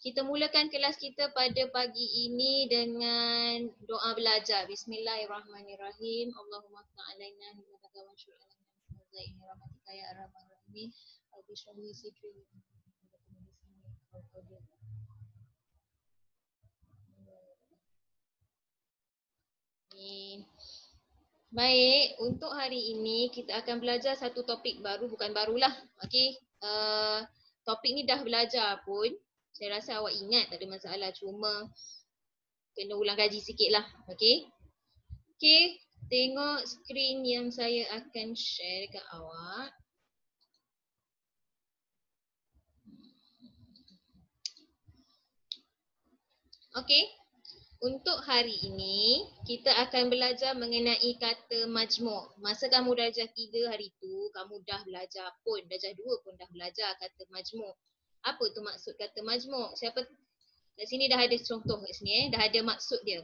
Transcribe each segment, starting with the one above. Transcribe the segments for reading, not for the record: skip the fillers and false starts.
Kita mulakan kelas kita pada pagi ini dengan doa belajar. Bismillahirrahmanirrahim. Allahumma ta'alaina himmataka wa syur'alana zaini rahmatika ya arhamar rahimin. Rabbi shrah li sadri Baik, untuk hari ini kita akan belajar satu topik baru, bukan barulah. Okey, topik ni dah belajar pun. Saya rasa awak ingat, tak ada masalah. Cuma kena ulang kaji sikit lah. Okey. Okey, tengok skrin yang saya akan share dekat awak. Okey. Untuk hari ini, kita akan belajar mengenai kata majmuk. Masa kamu darjah 3 hari tu, kamu dah belajar pun, darjah 2 pun dah belajar kata majmuk. Apa tu maksud kata majmuk? Siapa kat sini dah ada contoh kat sini dah ada maksud dia.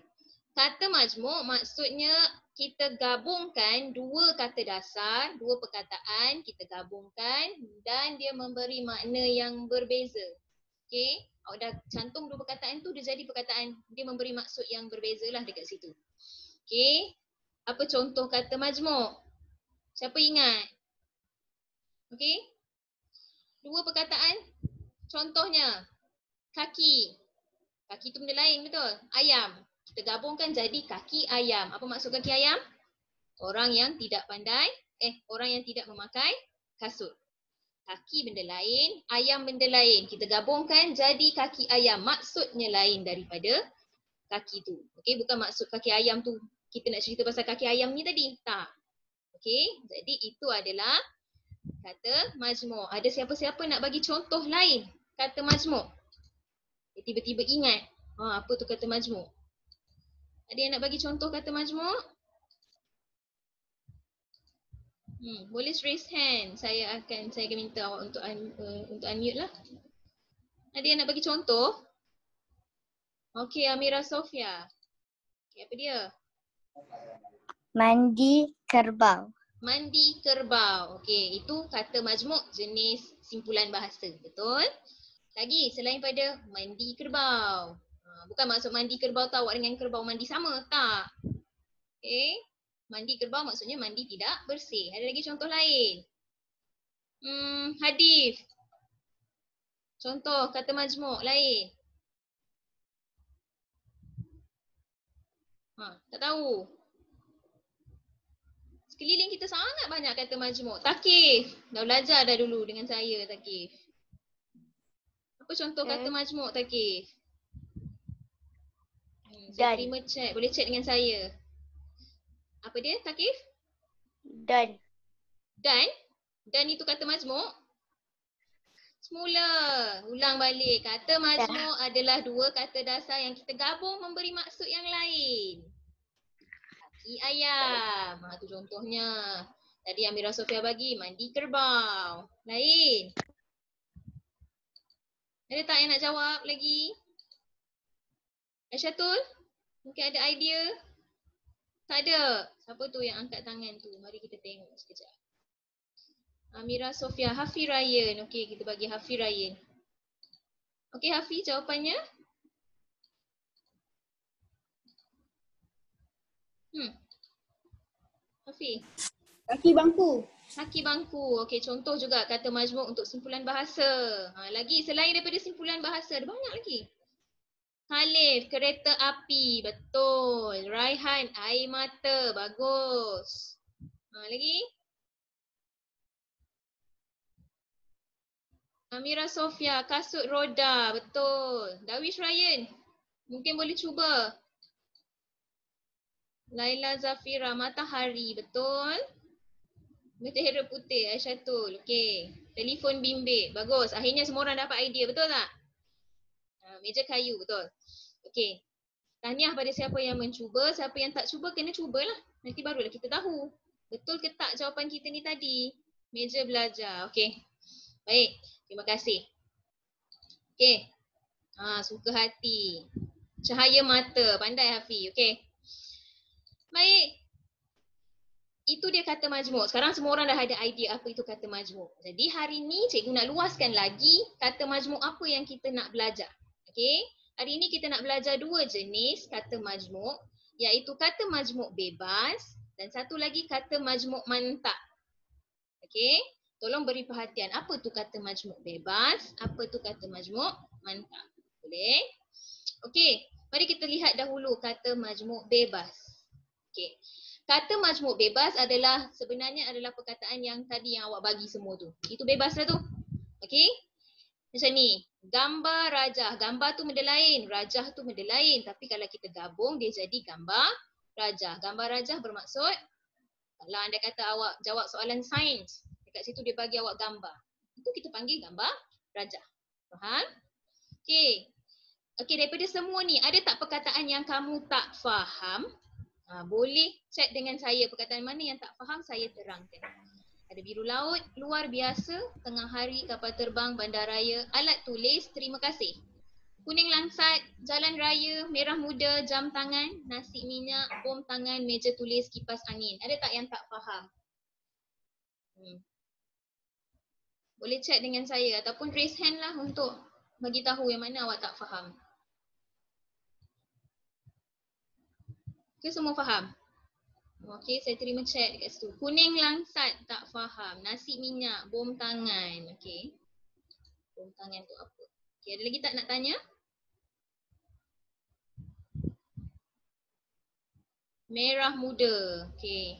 Kata majmuk maksudnya kita gabungkan dua kata dasar, dua perkataan, kita gabungkan dan dia memberi makna yang berbeza. Okey, awak dah cantum dua perkataan tu, dia jadi perkataan, dia memberi maksud yang berbeza lah dekat situ. Okey, apa contoh kata majmuk? Siapa ingat? Okey, dua perkataan, contohnya kaki. Kaki tu benda lain, betul? Ayam. Kita gabungkan jadi kaki ayam. Apa maksud kaki ayam? Orang yang tidak pandai, orang yang tidak memakai kasut. Kaki benda lain, ayam benda lain. Kita gabungkan jadi kaki ayam. Maksudnya lain daripada kaki tu. Okey, bukan maksud kaki ayam tu kita nak cerita pasal kaki ayam ni tadi. Tak. Okey, jadi itu adalah kata majmuk. Ada siapa-siapa nak bagi contoh lain kata majmuk? Tiba-tiba ingat, apa tu kata majmuk? Ada yang nak bagi contoh kata majmuk? Boleh raise hand. Saya akan minta awak untuk unmute lah. Ada yang nak bagi contoh? Okey, Amira Sofia. Okey, apa dia? Mandi kerbau. Mandi kerbau. Okey, itu kata majmuk jenis simpulan bahasa. Betul? Lagi selain pada mandi kerbau. Bukan maksud mandi kerbau tu awak dengan kerbau mandi sama. Tak. Okey. Mandi kerbau maksudnya mandi tidak bersih. Ada lagi contoh lain? Hadif. Contoh kata majmuk lain. Tak tahu. Sekeliling kita sangat banyak kata majmuk. Takif. Dah belajar dah dulu dengan saya, Takif. Apa contoh kata majmuk, Takif? Saya terima chat. Boleh chat dengan saya. Apa dia, Takif? Dan. Dan? Dan itu kata majmuk? Semula. Ulang balik. Kata majmuk adalah dua kata dasar yang kita gabung memberi maksud yang lain. Kaki ayam. Tu contohnya. Tadi Amira Sofia bagi mandi kerbau. Lain. Ada tak yang nak jawab lagi? Aisyatul? Mungkin ada idea? Tak ada. Siapa tu yang angkat tangan tu? Mari kita tengok sekejap. Amira Sofia, Hafi Ryan. Okey, kita bagi Hafi Ryan. Okey Hafi, jawapannya? Hafi. Kaki bangku. Kaki bangku. Okey, contoh juga kata majmuk untuk simpulan bahasa. Lagi selain daripada simpulan bahasa, ada banyak lagi. Khalif, kereta api. Betul. Raihan, air mata. Bagus. Lagi? Amira Sofia, kasut roda. Betul. Darwish Ryan, mungkin boleh cuba. Laila Zafira, matahari. Betul. Mutiara putih, Aisyatul. Okey. Telefon bimbit. Bagus. Akhirnya semua orang dapat idea. Betul tak? Meja kayu. Betul. Okey. Tahniah pada siapa yang mencuba. Siapa yang tak cuba, kena cubalah. Nanti barulah kita tahu. Betul ke tak jawapan kita ni tadi? Meja belajar. Okey. Baik. Terima kasih. Okey. Suka hati. Cahaya mata. Pandai Hafi. Okey. Baik. Itu dia kata majmuk. Sekarang semua orang dah ada idea apa itu kata majmuk. Jadi hari ni cikgu nak luaskan lagi kata majmuk apa yang kita nak belajar. Okey. Okey. Hari ini kita nak belajar dua jenis kata majmuk, iaitu kata majmuk bebas dan satu lagi kata majmuk mantak. Okey. Tolong beri perhatian. Apa tu kata majmuk bebas? Apa tu kata majmuk mantak? Boleh? Okey. Mari kita lihat dahulu kata majmuk bebas. Okey. Kata majmuk bebas sebenarnya adalah perkataan yang tadi yang awak bagi semua tu. Itu bebas lah tu. Okey. Macam ni. Gambar rajah. Gambar tu benda lain. Rajah tu benda lain. Tapi kalau kita gabung dia jadi gambar rajah. Gambar rajah bermaksud kalau anda kata awak jawab soalan sains, dekat situ dia bagi awak gambar. Itu kita panggil gambar rajah. Faham? Okey. Okey, daripada semua ni ada tak perkataan yang kamu tak faham? Boleh chat dengan saya perkataan mana yang tak faham, saya terangkan. Ada biru laut, luar biasa, tengah hari, kapal terbang, bandaraya, alat tulis, terima kasih. Kuning langsat, jalan raya, merah muda, jam tangan, nasi minyak, bom tangan, meja tulis, kipas angin. Ada tak yang tak faham? Boleh chat dengan saya ataupun raise hand lah untuk bagi tahu yang mana awak tak faham. Okay, semua faham? Okey, saya terima chat dekat situ. Kuning langsat, tak faham. Nasi minyak, bom tangan. Okey. Bom tangan tu apa? Okey, ada lagi tak nak tanya? Merah muda. Okey.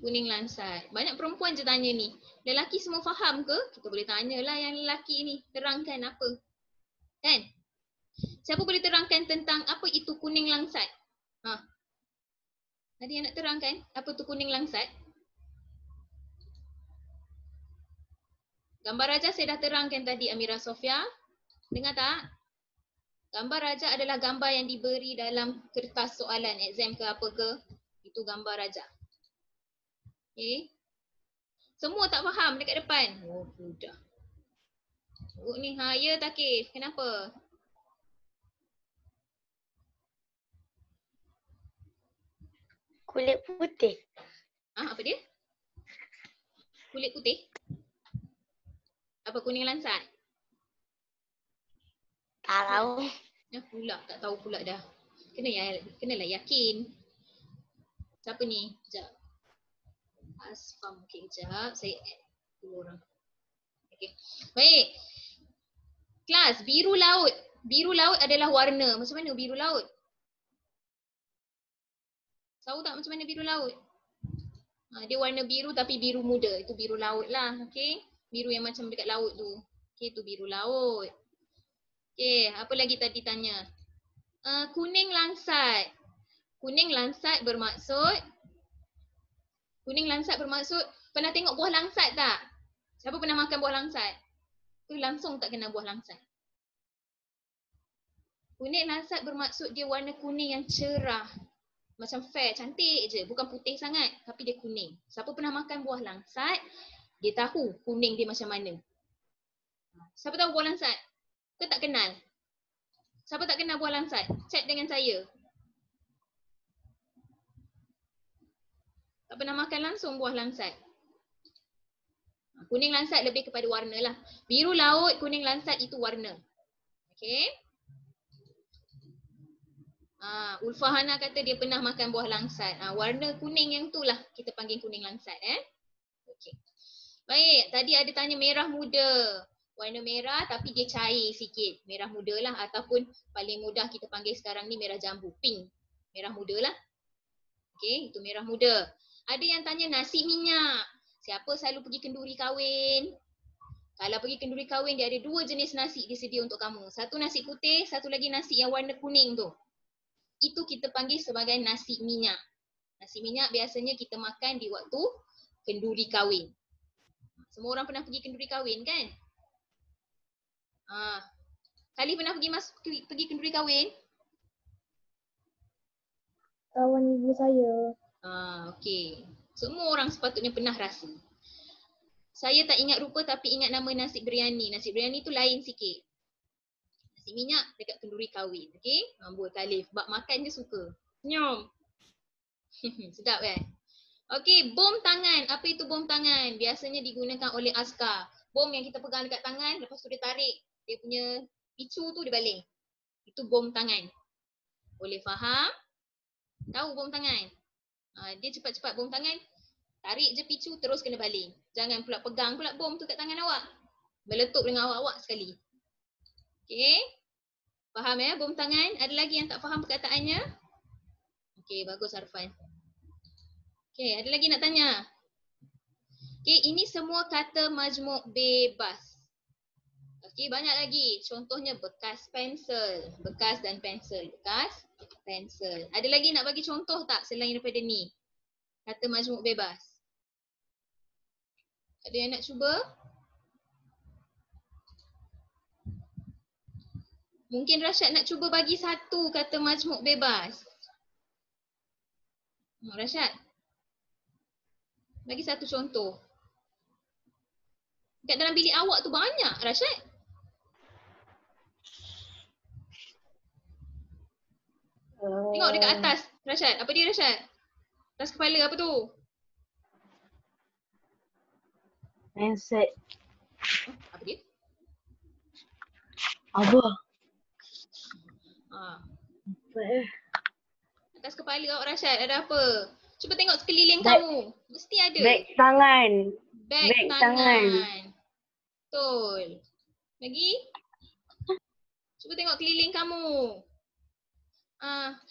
Kuning langsat. Banyak perempuan je tanya ni. Lelaki semua faham ke? Kita boleh tanyalah yang lelaki ni. Terangkan apa? Kan? Siapa boleh terangkan tentang apa itu kuning langsat? Ada yang nak terangkan apa tu kuning langsat? Gambar rajah saya dah terangkan tadi, Amira Sofia. Dengar tak? Gambar rajah adalah gambar yang diberi dalam kertas soalan exam ke apa ke. Itu gambar rajah. Okay. Semua tak faham dekat depan. Oh, sudah. Oh ni, ya Takif. Kenapa? Kulit putih. Apa dia? Kulit putih? Apa kuning lansat? Tak tahu. Pula, tak tahu pula dah. Kenalah yakin. Siapa ni? Sekejap. Asfam. Okay, sekejap. Saya add dulu orang. Okay. Baik. Kelas, biru laut. Biru laut adalah warna. Macam mana biru laut? Tahu tak macam mana biru laut? Dia warna biru tapi biru muda. Itu biru laut lah. Okay. Biru yang macam dekat laut tu. Okay, itu biru laut. Okay, apa lagi tadi tanya? Kuning langsat. Kuning langsat bermaksud pernah tengok buah langsat tak? Siapa pernah makan buah langsat? Tu langsung tak kena buah langsat. Kuning langsat bermaksud dia warna kuning yang cerah. Macam fair, cantik je. Bukan putih sangat tapi dia kuning. Siapa pernah makan buah langsat, dia tahu kuning dia macam mana. Siapa tahu buah langsat? Ke tak kenal? Siapa tak kenal buah langsat? Chat dengan saya. Tak pernah makan langsung buah langsat. Kuning langsat lebih kepada warna lah. Biru laut, kuning langsat itu warna. Okay. Ulfahana kata dia pernah makan buah langsat. Warna kuning yang tu lah kita panggil kuning langsat. Okay. Baik, tadi ada tanya merah muda. Warna merah tapi dia cair sikit. Merah muda lah ataupun paling mudah kita panggil sekarang ni merah jambu. Pink. Merah muda lah. Okay, itu merah muda. Ada yang tanya nasi minyak. Siapa selalu pergi kenduri kahwin? Kalau pergi kenduri kahwin dia ada dua jenis nasi disedia untuk kamu. Satu nasi putih, satu lagi nasi yang warna kuning tu. Itu kita panggil sebagai nasi minyak. Nasi minyak biasanya kita makan di waktu kenduri kahwin. Semua orang pernah pergi kenduri kahwin kan? Kali pernah pergi kenduri kahwin? Kawan ibu saya. Okey. Semua orang sepatutnya pernah rasa. Saya tak ingat rupa tapi ingat nama nasi biryani. Nasi biryani tu lain sikit. Nasi minyak dekat kenduri kahwin. Okey? Buat Khalif. Sebab makan je suka. Nyom. Sedap kan? Okey, bom tangan. Apa itu bom tangan? Biasanya digunakan oleh askar. Bom yang kita pegang dekat tangan, lepas tu dia tarik. Dia punya picu tu dia baling. Itu bom tangan. Boleh faham? Tahu bom tangan? Dia cepat-cepat bom tangan. Tarik je picu, terus kena baling. Jangan pula pegang pula bom tu kat tangan awak. Meletup dengan awak-awak sekali. Okay? Faham ya bom tangan? Ada lagi yang tak faham perkataannya? Okay, bagus Arfan. Okay, ada lagi nak tanya? Okay, ini semua kata majmuk bebas. Okay, banyak lagi. Contohnya bekas pensel. Bekas dan pensel. Bekas, pensel. Ada lagi nak bagi contoh tak selain daripada ni? Kata majmuk bebas. Ada yang nak cuba? Mungkin Rashad nak cuba bagi satu kata majmuk bebas. Rashad, bagi satu contoh. Kat dalam bilik awak tu banyak, Rashad. Tengok dekat atas, Rashad. Apa dia, Rashad? Atas kepala apa tu? Handset. Apa dia? Apa? Atas kepala awak, Rashad, ada apa? Cuba tengok sekeliling Beg. kamu. Mesti ada. Beg tangan. Beg Beg tangan. Betul. Lagi? Cuba tengok keliling kamu.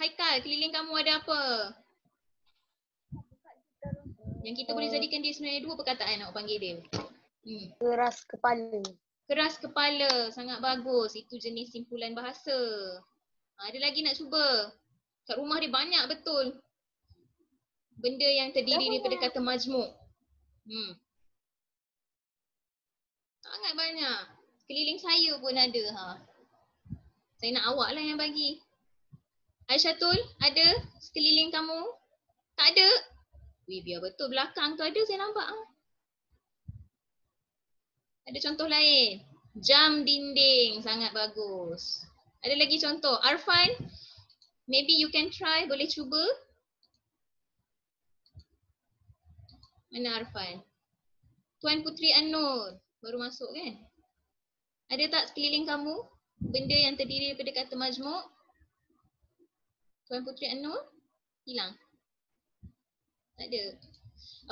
Haikal, keliling kamu ada apa? Yang kita boleh jadikan dia sebenarnya dua perkataan awak panggil dia. Keras kepala. Keras kepala, sangat bagus. Itu jenis simpulan bahasa. Ada lagi nak cuba? Kat rumah dia banyak betul. Benda yang terdiri daripada kata majmuk. Sangat banyak. Keliling saya pun ada. Saya nak awak lah yang bagi. Aisyatul, ada sekeliling kamu? Tak ada? Wih, biar betul belakang tu ada, saya nampak. Ada contoh lain. Jam dinding, sangat bagus. Ada lagi contoh. Arfan, maybe you can try, boleh cuba? Mana Arfan? Tuan Putri An-Nur, baru masuk kan? Ada tak sekeliling kamu benda yang terdiri daripada kata majmuk? Tuan Putri An-Nur? Hilang? Tak ada.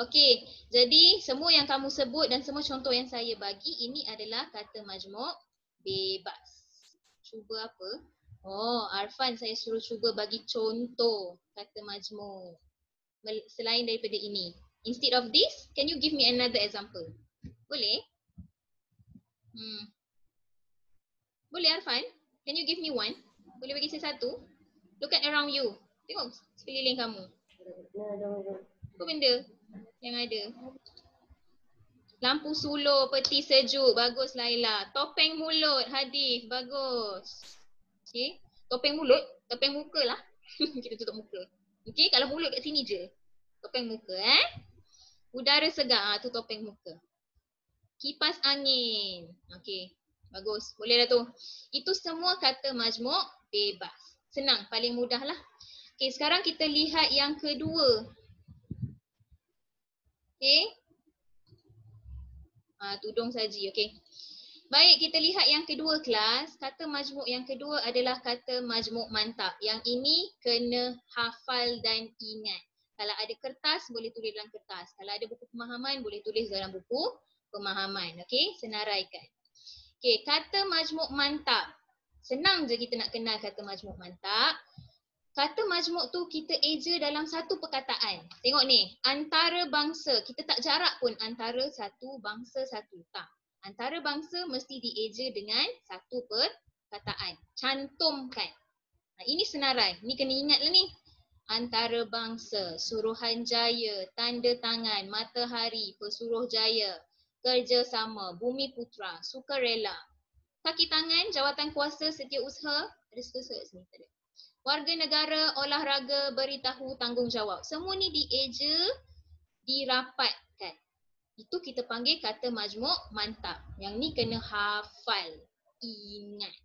Okey, jadi semua yang kamu sebut dan semua contoh yang saya bagi ini adalah kata majmuk bebas. Cuba apa? Oh, Arfan saya suruh cuba bagi contoh kata majmuk selain daripada ini. Instead of this, can you give me another example? Boleh? Boleh Arfan? Can you give me one? Boleh bagi saya satu? Look at around you. Tengok sekeliling kamu. Apa benda yang ada? Lampu suluh, peti sejuk. Bagus Laila. Topeng mulut, Hadif. Bagus. Okay. Topeng mulut, topeng muka lah. Kita tutup muka. Okay, kalau mulut kat sini je. Topeng muka Udara segar, tu topeng muka. Kipas angin. Okay, bagus. Boleh dah tu. Itu semua kata majmuk bebas. Senang, paling mudah lah. Okay, sekarang kita lihat yang kedua. Okay. Tudung saji, okay. Baik, kita lihat yang kedua kelas. Kata majmuk yang kedua adalah kata majmuk mantap. Yang ini kena hafal dan ingat. Kalau ada kertas, boleh tulis dalam kertas. Kalau ada buku pemahaman, boleh tulis dalam buku pemahaman. Okay, senaraikan. Okay, kata majmuk mantap. Senang je kita nak kenal kata majmuk mantap. Kata majmuk tu kita eja dalam satu perkataan. Tengok ni, antara bangsa. Kita tak jarak pun antara satu bangsa satu. Tak. Antara bangsa mesti dieja dengan satu perkataan. Cantumkan. Ini senarai. Ni kena ingat lah ni. Antara bangsa, Suruhanjaya, tanda tangan, matahari, Pesuruhjaya, kerjasama, Bumi Putra, sukarela. Kaki tangan, jawatan kuasa, setiausaha. Ada setiausaha sini? Tak ada. Warga negara, olahraga, beritahu, tanggungjawab. Semua ni dieja, dirapatkan. Itu kita panggil kata majmuk mantap. Yang ni kena hafal, ingat.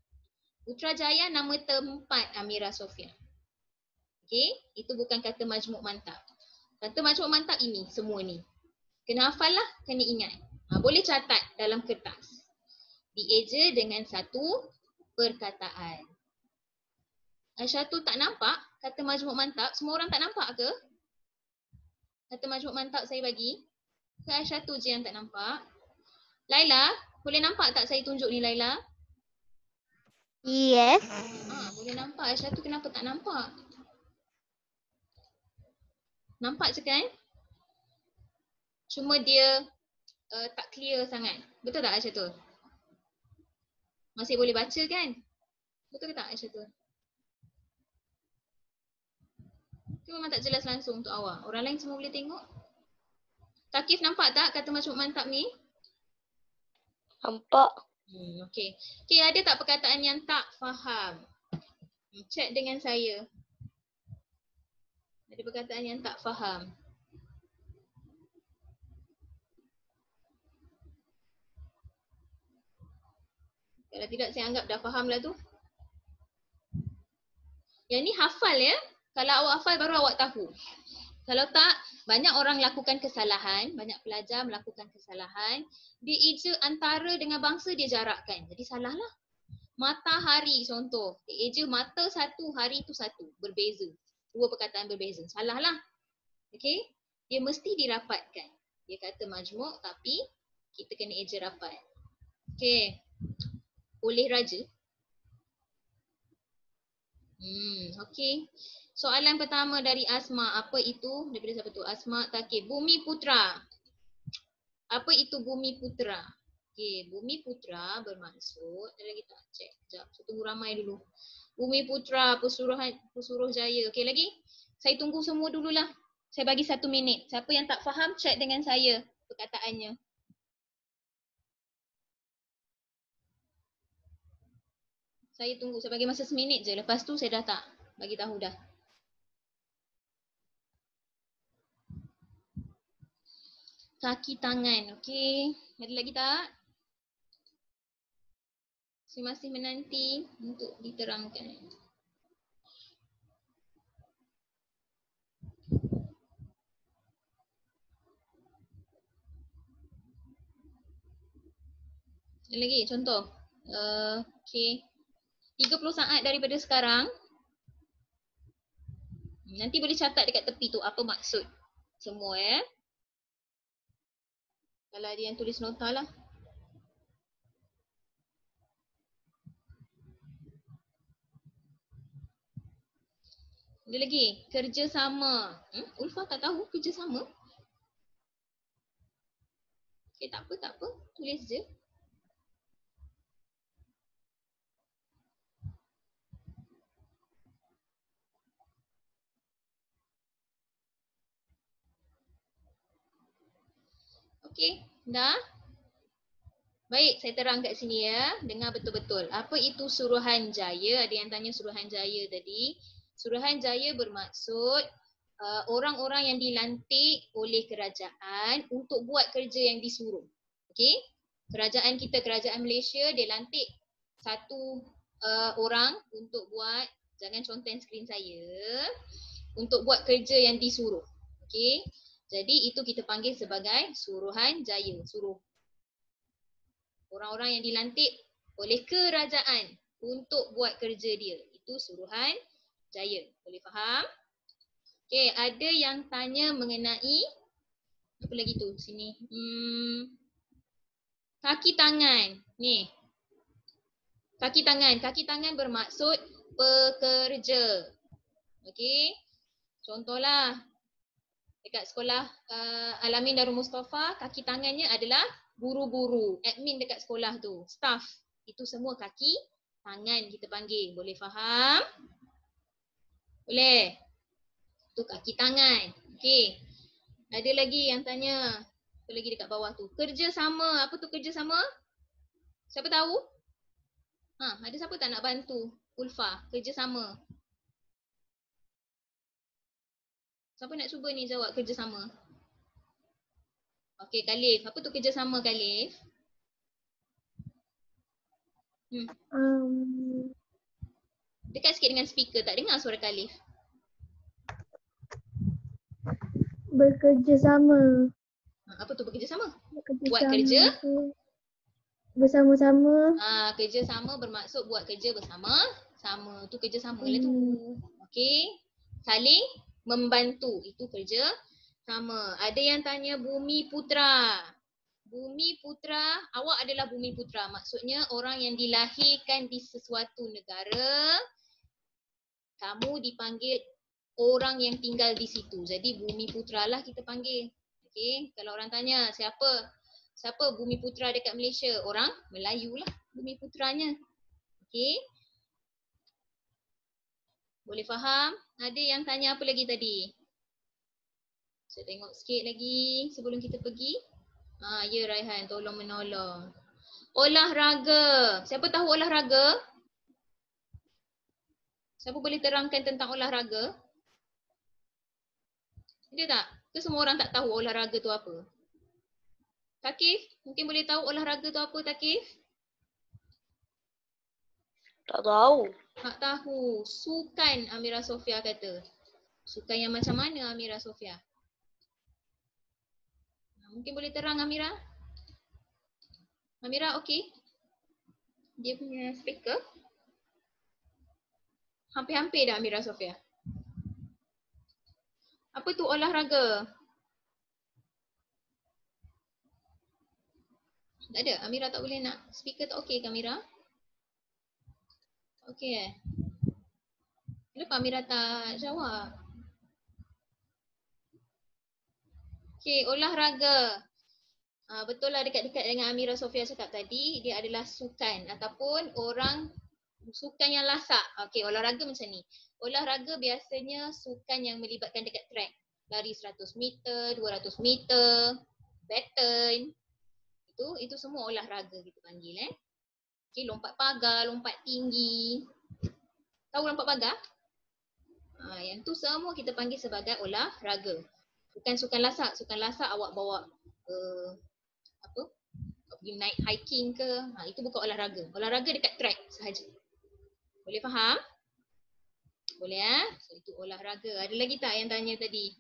Putrajaya nama tempat Amira Sofia. Okay, itu bukan kata majmuk mantap. Kata majmuk mantap ini, semua ni. Kena hafal lah, kena ingat. Boleh catat dalam kertas. Dieja dengan satu perkataan. Aisyatu tak nampak kata majmuk mantap? Semua orang tak nampak ke? Kata majmuk mantap saya bagi. Ke Aisyatu je yang tak nampak? Laila, boleh nampak tak saya tunjuk ni Laila? Yes. Boleh nampak. Aisyatu kenapa tak nampak? Nampak je kan? Cuma dia tak clear sangat. Betul tak Aisyatu? Masih boleh baca kan? Betul ke tak Aisyatu? Itu memang tak jelas langsung untuk awak. Orang lain semua boleh tengok. Takif nampak tak kata majmuk mantap ni? Nampak. Okey. Okey, ada tak perkataan yang tak faham? Chat dengan saya. Ada perkataan yang tak faham. Kalau tidak saya anggap dah faham lah tu. Yang ni hafal ya. Kalau awak hafal baru awak tahu. Kalau tak, banyak orang lakukan kesalahan, banyak pelajar melakukan kesalahan. Dia eja antara dengan bangsa dia jarakkan. Jadi salah lah. Matahari contoh. Dia eja mata satu, hari tu satu. Berbeza. Dua perkataan berbeza. Salah lah. Okay. Dia mesti dirapatkan. Dia kata majmuk tapi kita kena eja rapat. Okay. Oleh raja. Okay. Soalan pertama dari Asma. Apa itu? Daripada siapa tu? Asma Takib. Bumi Putra. Apa itu Bumi Putra? Okay. Bumi Putra bermaksud. Ada lagi tak? Cek. Sekejap. Saya tunggu ramai dulu. Bumi Putra. Pesuruhjaya. Okay lagi? Saya tunggu semua dululah. Saya bagi 1 minit. Siapa yang tak faham, cek dengan saya perkataannya. Saya tunggu. Saya bagi masa 1 minit je. Lepas tu saya dah tak bagi tahu dah. Kaki tangan. Okey. Ada lagi tak? Saya masih menanti untuk diterangkan. Ada lagi contoh. Okey. 30 saat daripada sekarang. Nanti boleh catat dekat tepi tu apa maksud semua ya. Kalau ada yang tulis nota lah. Ada lagi, kerjasama. Ulfa tak tahu kerjasama? Okay, tak apa. Tulis je. Okey, dah? Baik, saya terang kat sini ya. Dengar betul-betul. Apa itu Suruhanjaya? Ada yang tanya Suruhanjaya tadi. Suruhanjaya bermaksud orang-orang yang dilantik oleh kerajaan untuk buat kerja yang disuruh. Okey? Kerajaan kita, kerajaan Malaysia, dia lantik satu orang untuk buat, jangan content skrin saya, untuk buat kerja yang disuruh. Okey? Jadi itu kita panggil sebagai Suruhanjaya, suruh. Orang-orang yang dilantik oleh kerajaan untuk buat kerja dia. Itu Suruhanjaya. Boleh faham? Okey, ada yang tanya mengenai apa lagi tu sini? Kaki tangan. Ni. Kaki tangan. Kaki tangan bermaksud pekerja. Okey. Contohlah dekat sekolah Al-Amin Darul Mustafa, kaki tangannya adalah guru-guru, admin dekat sekolah tu, staff. Itu semua kaki tangan kita panggil. Boleh faham? Boleh? Tu kaki tangan. Okey. Ada lagi yang tanya. Apa lagi dekat bawah tu? Kerjasama. Apa tu kerjasama? Siapa tahu? Ada siapa tak nak bantu? Ulfa, kerjasama. Siapa nak cuba ni jawab kerjasama? Okey, Khalif. Apa tu kerjasama, Khalif? Dekat sikit dengan speaker. Tak dengar suara Khalif. Bekerjasama. Apa tu bekerjasama? Buat kerja? Bersama-sama. Kerjasama bermaksud buat kerja bersama-sama. sama. Tu kerja sama lah tu. Okey. Saling membantu. Itu kerja sama. Ada yang tanya Bumi Putra. Bumi Putra, awak adalah Bumi Putra. Maksudnya orang yang dilahirkan di sesuatu negara, kamu dipanggil orang yang tinggal di situ. Jadi Bumi Putra lah kita panggil. Okey, kalau orang tanya siapa Bumi Putra dekat Malaysia? Orang Melayu lah Bumi Putranya. Okey. Boleh faham? Ada yang tanya apa lagi tadi? Saya tengok sikit lagi sebelum kita pergi. Ya Raihan, tolong menolong. Olahraga. Siapa tahu olahraga? Siapa boleh terangkan tentang olahraga? Ada tak? Ke semua orang tak tahu olahraga tu apa? Takif, mungkin boleh tahu olahraga tu apa Takif? Tak tahu. Tak tahu. Sukan Amira Sofia kata. Sukan yang macam mana Amira Sofia? Mungkin boleh terang Amira? Amira okey? Dia punya speaker? Hampir-hampir dah Amira Sofia. Apa tu olahraga? Tak ada? Amira tak boleh nak? Speaker tak okey ke Amira? Okey Kenapa Amira tak jawab? Okey, olahraga. Betul lah dekat-dekat dengan Amira Sofia cakap tadi, dia adalah sukan ataupun orang sukan yang lasak. Okey, olahraga macam ni. Olahraga biasanya sukan yang melibatkan dekat track. Lari 100 meter, 200 meter, baton. Itu semua olahraga kita panggil Okey, lompat pagar, lompat tinggi. Tahu lompat pagar? Yang tu semua kita panggil sebagai olahraga. Bukan sukan lasak. Sukan lasak awak bawa pergi naik hiking ke, itu bukan olahraga. Olahraga dekat track sahaja. Boleh faham? Boleh So itu olahraga. Ada lagi tak yang tanya tadi?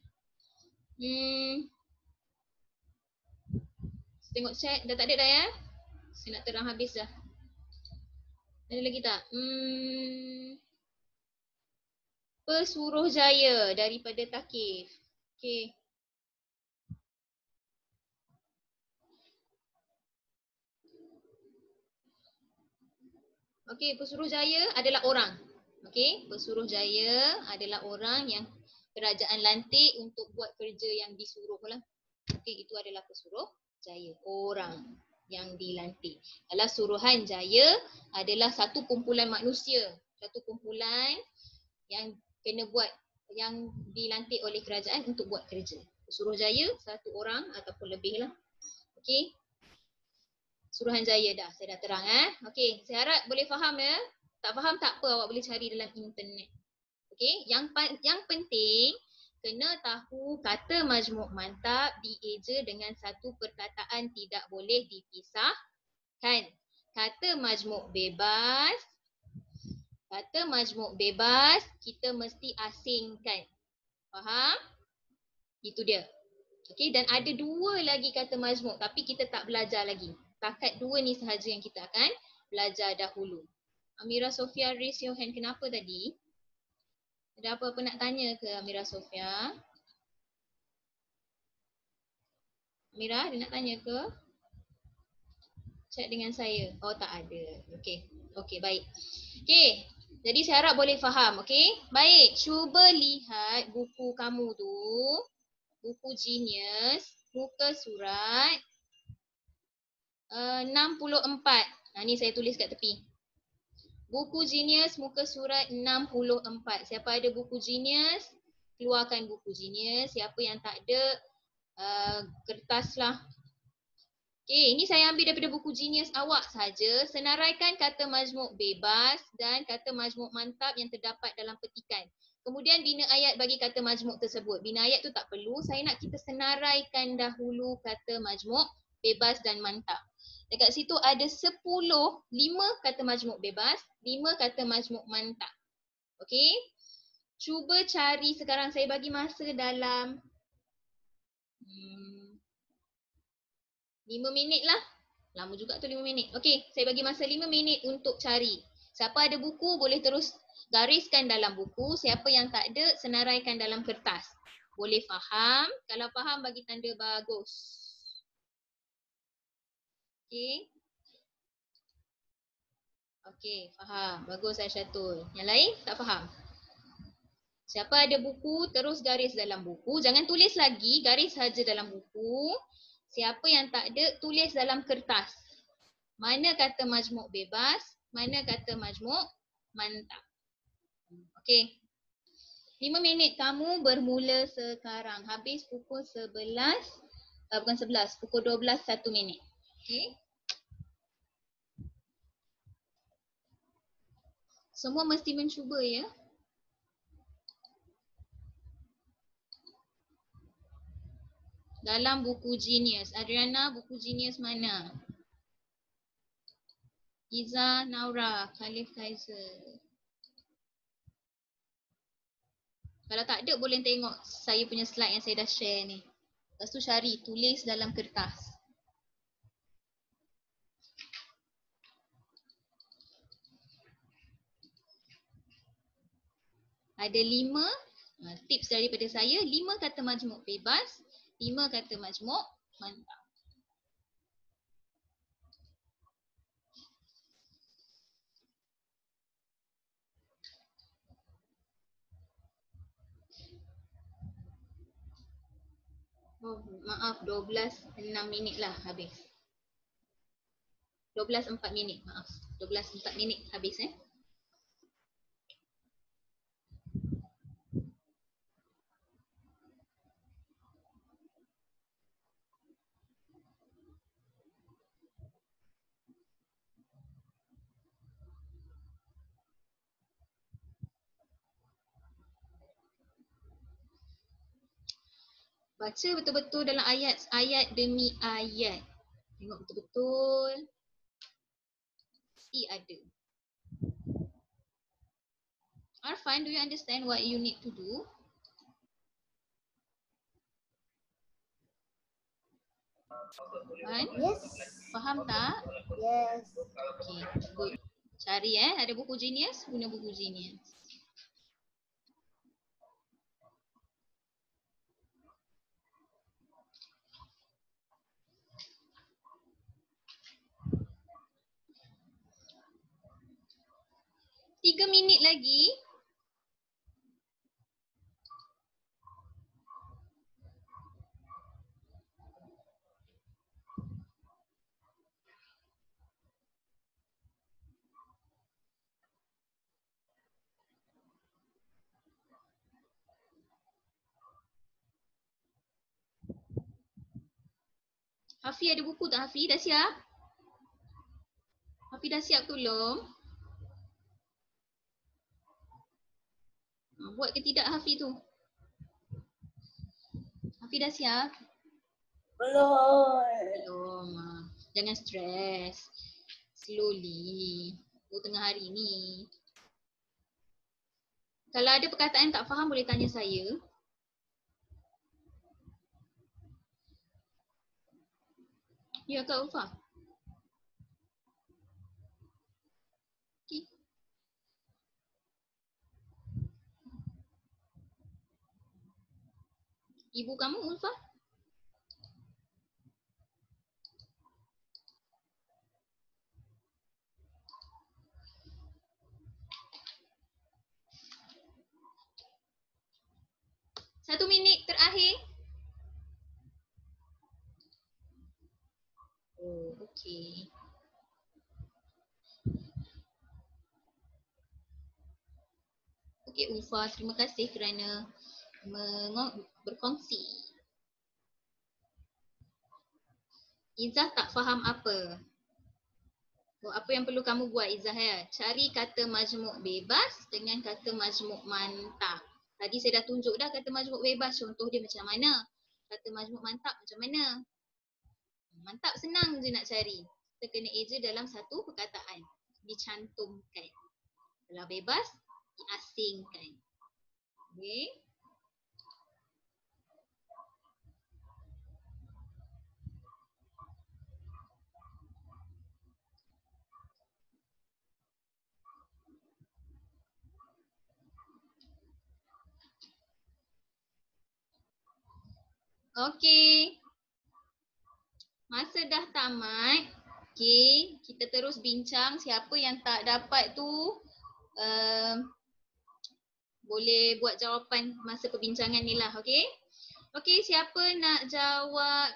Tengok chat, dah tak ada dah ya? Saya nak terang habis dah. Ada lagi tak? Pesuruhjaya daripada Takif. Okey. Okey, Pesuruhjaya adalah orang. Okey, Pesuruhjaya adalah orang yang kerajaan lantik untuk buat kerja yang disuruh lah. Okey, itu adalah Pesuruhjaya. Orang yang dilantik. Kalau Suruhanjaya adalah satu kumpulan manusia. Satu kumpulan yang kena buat, yang dilantik oleh kerajaan untuk buat kerja. Suruhanjaya satu orang ataupun lebih lah. Okey. Suruhanjaya dah, saya dah terang Okey, saya harap boleh faham ya. Tak faham tak apa, awak boleh cari dalam internet. Okey, yang penting kena tahu kata majmuk mantap dieja dengan satu perkataan tidak boleh dipisahkan. Kata majmuk bebas kita mesti asingkan. Faham? Itu dia. Okey, dan ada dua lagi kata majmuk tapi kita tak belajar lagi. Takat dua ni sahaja yang kita akan belajar dahulu. Amira Sofia raise your hand. Kenapa tadi? Ada apa-apa nak tanya ke Amira Sofia? Amira ada nak tanya ke? Chat dengan saya. Oh tak ada. Okey. Okey, baik. Okey. Jadi saya harap boleh faham. Okey. Baik. Cuba lihat buku kamu tu. Buku Genius. Muka surat 64. Ni saya tulis kat tepi. Buku Genius muka surat 64. Siapa ada buku Genius, keluarkan buku Genius. Siapa yang tak ada, kertas lah. Okey, ini saya ambil daripada buku Genius awak saja. Senaraikan kata majmuk bebas dan kata majmuk mantap yang terdapat dalam petikan. Kemudian bina ayat bagi kata majmuk tersebut. Bina ayat tu tak perlu. Saya nak kita senaraikan dahulu kata majmuk bebas dan mantap. Dekat situ ada 5 kata majmuk bebas, 5 kata majmuk mantap. Okey? Cuba cari sekarang, saya bagi masa dalam 5 minit lah. Lama juga tu 5 minit. Okey, saya bagi masa 5 minit untuk cari. Siapa ada buku boleh terus gariskan dalam buku. Siapa yang tak ada, senaraikan dalam kertas. Boleh faham? Kalau faham, bagi tanda bagus. Okey. Okey, faham. Bagus Aisyatul. Yang lain tak faham? Siapa ada buku, terus garis dalam buku. Jangan tulis lagi, garis saja dalam buku. Siapa yang tak ada, tulis dalam kertas. Mana kata majmuk bebas, mana kata majmuk mantap. Okey. 5 minit kamu bermula sekarang. Habis pukul 11, bukan 11, pukul 12, 1 minit. Okey. Semua mesti mencuba ya. Dalam buku Genius. Adriana, buku Genius mana? Iza, Naura, Khalif, Kaiser. Kalau tak ada boleh tengok saya punya slide yang saya dah share ni. Lepas tu cari, tulis dalam kertas. Ada 5 tips daripada saya. 5 kata majmuk bebas, 5 kata majmuk mantap. Oh, maaf, 12:06 minit lah habis. 12:04 minit, maaf. 12:04 minit habis Baca betul-betul dalam ayat demi ayat. Tengok betul-betul. Mesti ada. Arfan, do you understand what you need to do? Arfan? Yes. Faham tak? Yes. Okay, good. Cari ada buku Genius? Guna buku Genius. Tiga minit lagi. Hafi ada buku tak Hafi? Dah siap? Hafi dah siap tu belum? Buat ke tidak Hafi tu? Hafi dah siap? Belum. Belum. Jangan stres. Slowly. Tengah hari ni. Kalau ada perkataan tak faham boleh tanya saya. Ya Kak Ulfa. Okay. Ibu kamu Ulfa? Satu minit terakhir. Oh, okey. Okey Ulfa, terima kasih kerana berkongsi. Izzah tak faham apa? Apa yang perlu kamu buat Izzah ya? Cari kata majmuk bebas dengan kata majmuk mantap. Tadi saya dah tunjuk dah kata majmuk bebas, contoh dia macam mana. Kata majmuk mantap macam mana? Mantap senang je nak cari. Kita kena eja dalam satu perkataan. Dicantumkan. Kalau bebas, diasingkan. Okay. Okey. Masa dah tamat. Okey, kita terus bincang. Siapa yang tak dapat tu boleh buat jawapan masa perbincangan ni lah. Okey. Okey, siapa nak jawab?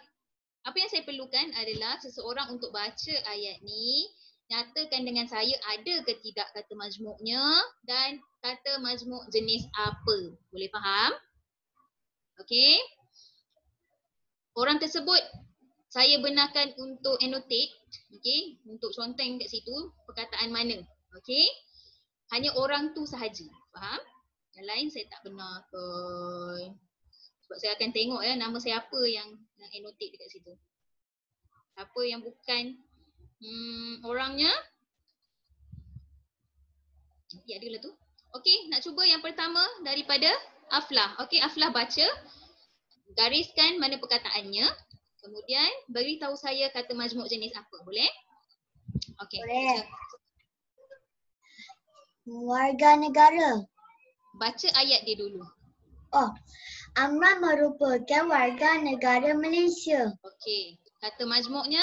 Apa yang saya perlukan adalah seseorang untuk baca ayat ni, nyatakan dengan saya ada ke tidak kata majmuknya dan kata majmuk jenis apa. Boleh faham? Okey. Orang tersebut saya benarkan untuk annotate, okey, untuk conteng kat situ perkataan mana. Okey. Hanya orang tu sahaja. Faham? Yang lain saya tak benarkan. Sebab saya akan tengok ya nama siapa yang annotate dekat situ. Siapa yang bukan orangnya. Ya, adalah tu. Okey, nak cuba yang pertama daripada Aflah. Okey, Aflah baca. Gariskan mana perkataannya. Kemudian beritahu saya kata majmuk jenis apa. Boleh? Okey. Boleh. Warga negara. Baca ayat dia dulu. Oh, Amran merupakan warga negara Malaysia. Okey. Kata majmuknya,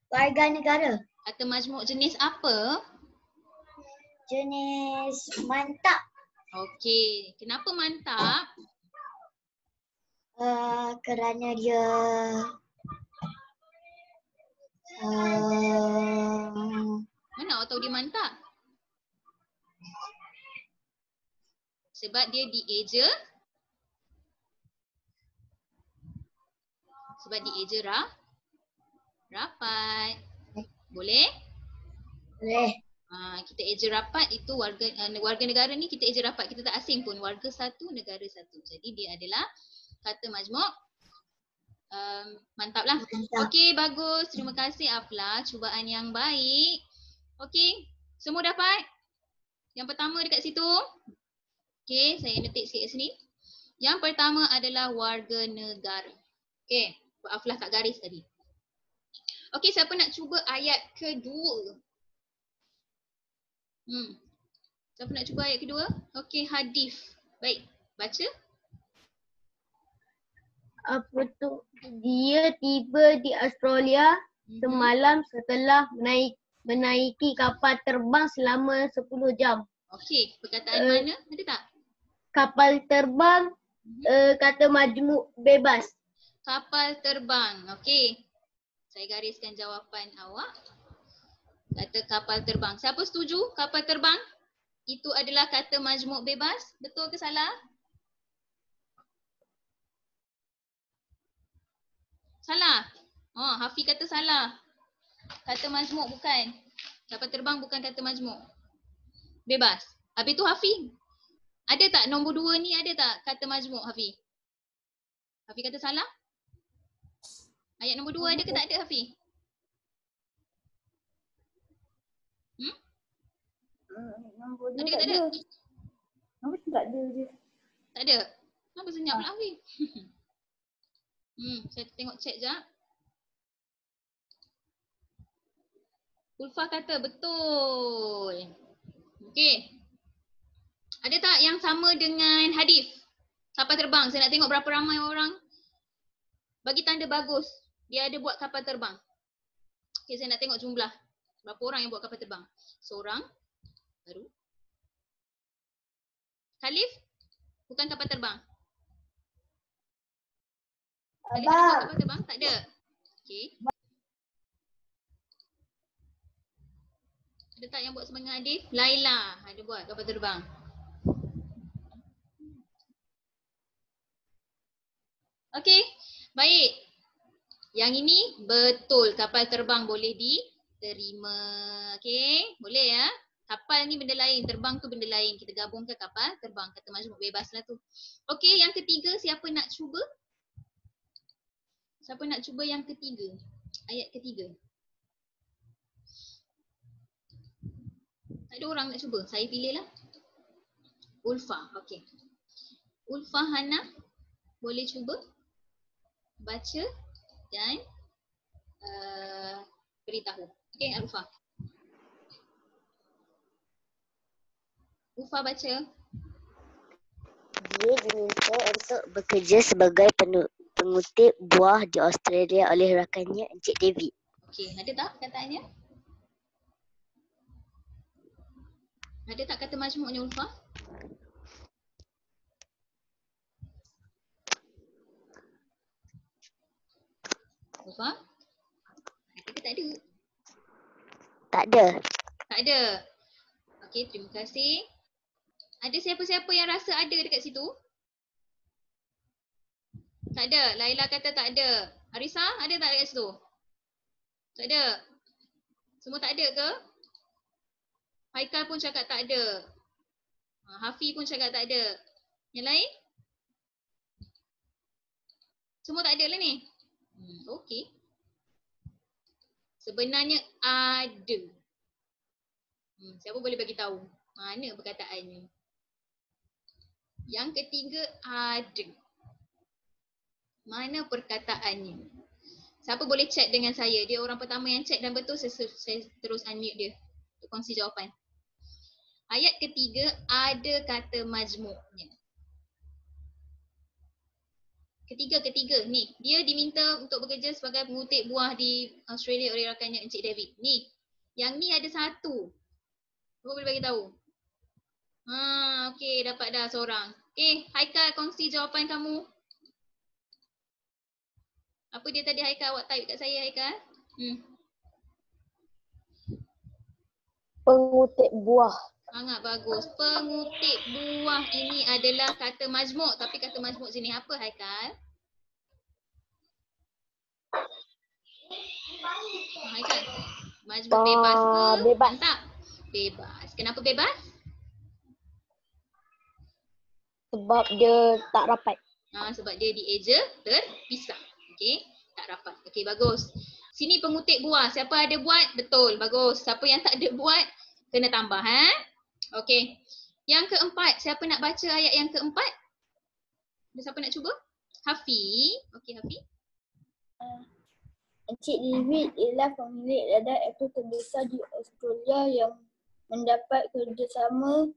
Warga negara. kata majmuk jenis apa? Jenis mantap. Okey. Kenapa mantap? Kerana dia Mana awak tahu dia mantap? Sebab dia dieja. Sebab dieja rapat. Boleh? boleh. Kita eja rapat itu warga negara ni kita eja rapat. Kita tak asing pun. Warga satu, negara satu. Jadi dia adalah kata majmuk. Mantap lah. Mantap. Okey, bagus. Terima kasih Aflah. Cubaan yang baik. Okey, semua dapat? Yang pertama dekat situ. Okey, saya annotate sikit kat sini. Yang pertama adalah warga negara. Okey, Aflah tak garis tadi. Okey, siapa nak cuba ayat kedua? Siapa nak cuba ayat kedua? Okey, hadis. Baik, baca. Apa tu? Dia tiba di Australia semalam setelah menaiki kapal terbang selama 10 jam. Okey, perkataan mana? Ada tak? Kapal terbang kata majmuk bebas. Kapal terbang. Okey. Saya gariskan jawapan awak. Kata kapal terbang. Siapa setuju kapal terbang? Itu adalah kata majmuk bebas. Betul ke salah? Salah. Hafiz kata salah. Kata majmuk bukan. Kapal terbang bukan kata majmuk. Bebas. Habis tu Hafiz. Ada tak nombor 2 ni ada tak kata majmuk Hafiz? Hafiz kata salah? Ayat nombor 2 ada ke tak ada Hafiz? Nombor Ada ke tak ada? Nombor tak ada je. Tak ada? Kenapa senyap pula Hafiz? Saya tengok chat jap. Ulfa kata betul. Okey. Ada tak yang sama dengan hadis? Kapal terbang. Saya nak tengok berapa ramai orang. Bagi tanda bagus. Dia ada buat kapal terbang. Okey, saya nak tengok jumlah. Berapa orang yang buat kapal terbang? Seorang. Baru. Khalif? Bukan kapal terbang. Khalif ada buat kapal terbang? Tak ada. Okey. Ada tak yang buat semangat hadis? Laila ada buat kapal terbang. Okey, baik. Yang ini betul, kapal terbang boleh diterima. Okey, boleh ya. Kapal ni benda lain, terbang tu benda lain. Kita gabungkan kapal terbang, kata majmuk bebas lah tu. Okey, yang ketiga siapa nak cuba? Siapa nak cuba yang ketiga? Ayat ketiga. Tak ada orang nak cuba, saya pilih lah. Ulfa, okey. Ulfa Hana, boleh cuba? Baca dan beritahu. Okey, Ulfa. Ulfa baca. Dia diminta untuk bekerja sebagai pengutip buah di Australia oleh rakannya Encik David. Okey, ada tak kataannya? Ada tak kata majmuknya Ulfa? Ulfa? Ada ke tak ada? Tak ada. Tak ada. Okey, terima kasih. Ada siapa-siapa yang rasa ada dekat situ? Tak ada. Laila kata tak ada. Arisa, ada tak dekat situ? Tak ada. Semua tak ada ke? Haikal pun cakap tak ada. Hafi pun cakap tak ada. Yang lain? Semua tak ada lah ni? Okey. Sebenarnya ada. Siapa boleh bagi tahu? Mana perkataannya? Yang ketiga ada. Mana perkataannya? Siapa boleh chat dengan saya? Dia orang pertama yang chat dan betul, saya terus unmute dia untuk kongsi jawapan. Ayat ketiga ada kata majmuknya. Ketiga ni. Dia diminta untuk bekerja sebagai pengutip buah di Australia oleh rakannya Encik David. Ni. Yang ni ada satu. Siapa boleh bagi tahu? Okey, dapat dah seorang. Okey, Haikal kongsi jawapan kamu. Apa dia tadi Haikal? Awak type kat saya Haikal. Pengutip buah. Sangat bagus. Pengutip buah ini adalah kata majmuk. Tapi kata majmuk jenis apa Haikal? Haikal. Majmuk bebas ke? Bebas. Mantap. Bebas. Kenapa bebas? Sebab dia tak rapat. Sebab dia dieja terpisah. Okey, tak rapat. Okey, bagus. Sini pengutip buah. Siapa ada buat? Betul, bagus. Siapa yang tak ada buat, kena tambah. Okey. Yang keempat, siapa nak baca ayat yang keempat? Ada siapa nak cuba? Hafi. Okey, Hafi. Encik David ialah pemilik ladang apple terbesar di Australia yang mendapat kerjasama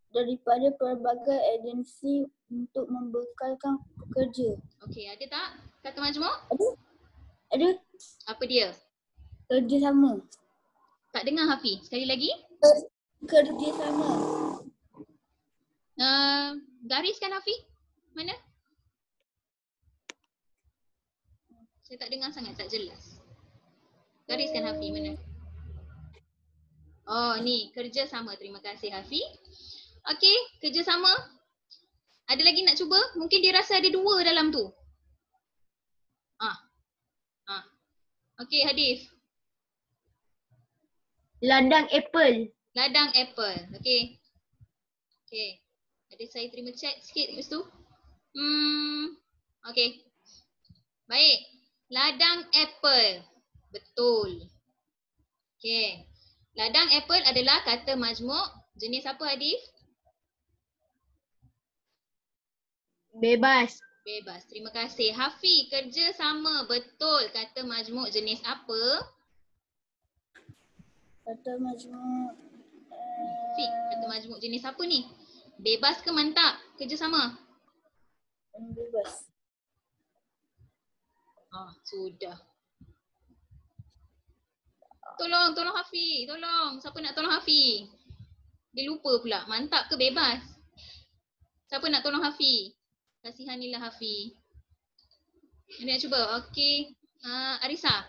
daripada pelbagai agensi untuk membekalkan pekerja. Okey, ada tak kata majmuk? Ada Apa dia? kerjasama. Tak dengar Hafi. Sekali lagi. Kerjasama. Gariskan Hafi. Mana? Saya tak dengar sangat, tak jelas. Gariskan Hafi, mana? Oh, ni kerjasama. Terima kasih Hafi. Okey, kerjasama. Ada lagi nak cuba? Mungkin dia rasa ada dua dalam tu. Okey, Hadif. Ladang apple. Ladang apple. Okey. Okey. Ada saya terima chat sikit kat situ. Okey. Baik. Ladang apple. Betul. Okey. Ladang apple adalah kata majmuk jenis apa Hadif? Bebas. Bebas. Terima kasih. Hafi, kerja sama. Betul. Kata majmuk jenis apa? Kata majmuk. Hafi, kata majmuk jenis apa ni? Bebas ke mantap? Kerja sama? Bebas. Sudah. Tolong Hafi. Tolong. Siapa nak tolong Hafi? Dia lupa pula. Mantap ke bebas? Siapa nak tolong Hafi? Kasihanilah Hafi. Ada nak cuba? Okey. Arisa.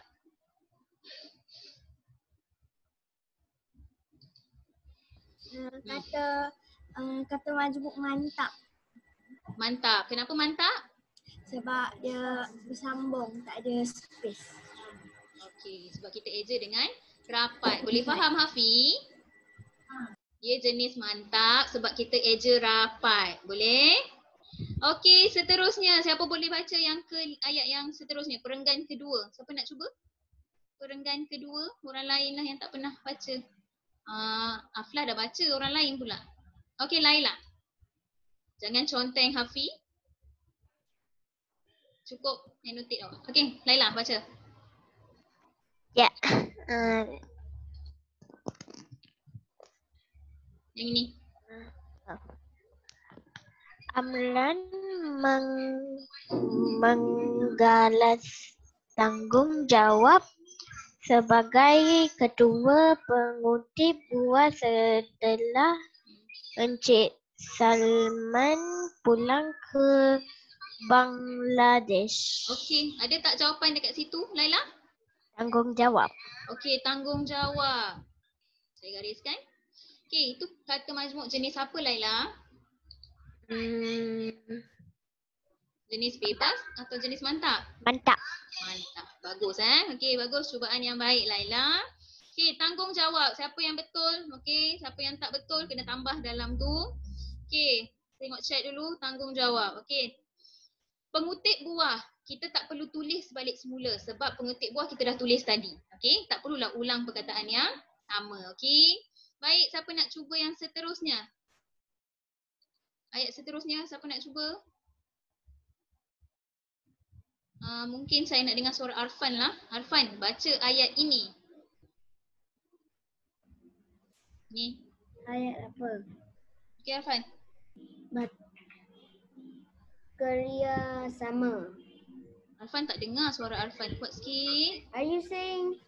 Kata majmuk mantap Mantap. Kenapa mantap? sebab dia bersambung, tak ada space. Okey. Sebab kita eja dengan rapat. Boleh faham Hafi? Dia jenis mantap sebab kita eja rapat. Boleh? Okey, seterusnya. Siapa boleh baca yang ayat yang seterusnya? Perenggan kedua. Siapa nak cuba? Perenggan kedua. Orang lain lah yang tak pernah baca. Aflah dah baca, orang lain pula. Okey, Laila. Jangan conteng Hafi. Cukup annotate awak. Okey, Laila baca. Ya. Yang ini. Amran menggalas tanggungjawab sebagai ketua pengutip buah setelah Encik Salman pulang ke Bangladesh. Okey, ada tak jawapan dekat situ, Laila? Tanggungjawab. Okey, tanggungjawab. Saya gariskan. Okey, itu kata majmuk jenis apa, Laila? Jenis bebas atau jenis mantap? Mantap. Mantap. Bagus Okey, bagus. Cubaan yang baik, Laila. Okey, tanggungjawab. Siapa yang betul? Okey, siapa yang tak betul kena tambah dalam tu. Okey, tengok chat dulu tanggungjawab. Okey. Pengutip buah. Kita tak perlu tulis balik semula sebab pengutip buah kita dah tulis tadi. Okey, tak perlulah ulang perkataan yang sama. Okey. Baik, siapa nak cuba yang seterusnya? Ayat seterusnya, siapa nak cuba? Mungkin saya nak dengar suara Arfan lah. Arfan, baca ayat ini. Ni. Ayat apa? Okey Arfan. Kerja sama. Arfan tak dengar suara Arfan. Kuat sikit. Are you saying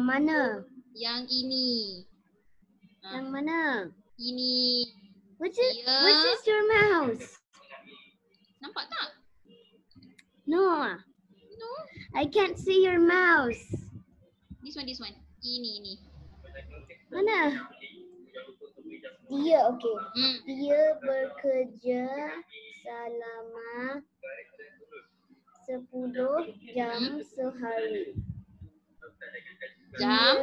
mana? Yang ini. Yang mana? Ini. Which Ya. is your mouse? Nampak tak? No, No. I can't see your mouse. This one. Ini. Mana? Dia, okey. Hmm. Dia bekerja selama 10 jam sehari. Jam.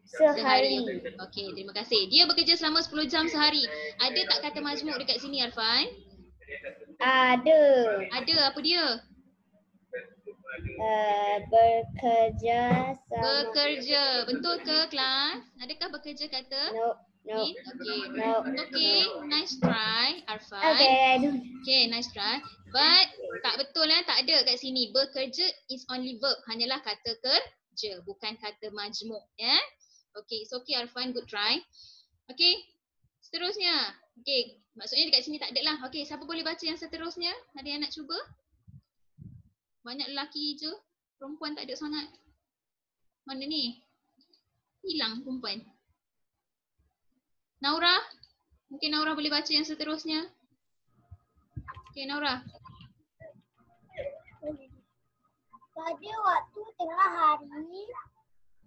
Sehari. Okey, terima kasih. Dia bekerja selama 10 jam sehari. Ada tak kata majmuk dekat sini Arfan? Ada. Ada, apa dia? Bekerja sama. Bekerja. Betul ke kelas? Adakah bekerja kata? No. Ni? Okey. No. Okey, nice try Arfan. Okay, I don't. Okay, nice try. But tak betul tak ada kat sini. Bekerja is only verb. Hanyalah kata kerja, bukan kata majmuk. Okay, it's okay Arfan, good try. Okay, seterusnya. Okay, maksudnya dekat sini tak ada lah. Okay, siapa boleh baca yang seterusnya? Ada yang nak cuba? Banyak lelaki je. Perempuan tak ada sangat. Mana ni? Hilang perempuan. Naura? Mungkin Naura boleh baca yang seterusnya. Okay, Naura. Pada waktu tengah hari,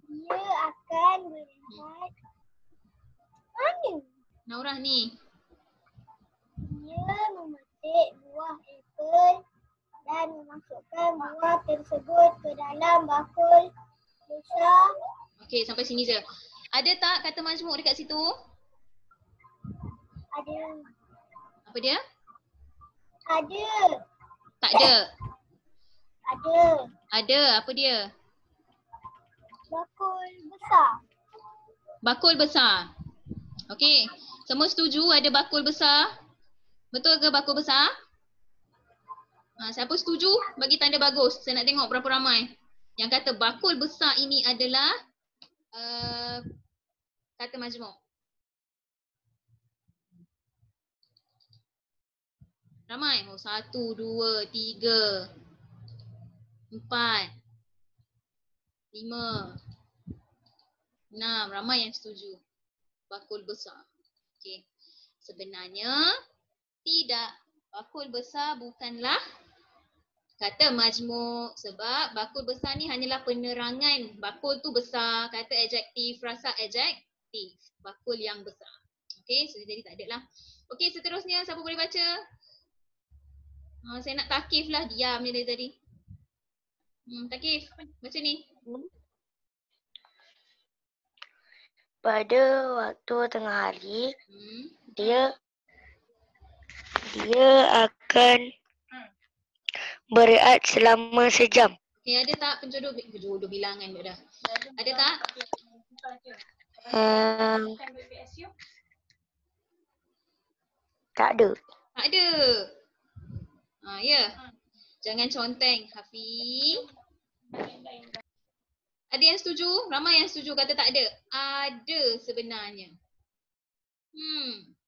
dia akan melihat mana? Naura ni. Dia memetik buah apel dan memasukkan buah tersebut ke dalam bakul besar. Okay, sampai sini je. Ada tak kata majmuk dekat situ? Ada. Apa dia? Ada. Tak ada. Ada. Ada, apa dia? Bakul besar. Bakul besar. Okey, semua setuju ada bakul besar? Betul ke bakul besar? Siapa setuju? Bagi tanda bagus. Saya nak tengok berapa ramai yang kata bakul besar ini adalah kata majmuk. Ramai? 1, 2, 3, 4, 5, 6. Ramai yang setuju. Bakul besar. Okey. Sebenarnya tidak. Bakul besar bukanlah kata majmuk sebab bakul besar ni hanyalah penerangan. Bakul tu besar, kata adjektif, rasa adjektif. Bakul yang besar. Okey, so jadi tak ada lah. Okey, seterusnya siapa boleh baca? Saya nak Takif lah, diam je dari tadi. Takif, baca ni. Pada waktu tengah hari, dia akan berehat selama sejam. Okay, ada tak penjodoh bilangan dah. Ada tak? Tak ada. Tak ada. Ya. Jangan conteng, Hafiz. Ada yang setuju? Ramai yang setuju kata tak ada. Ada sebenarnya.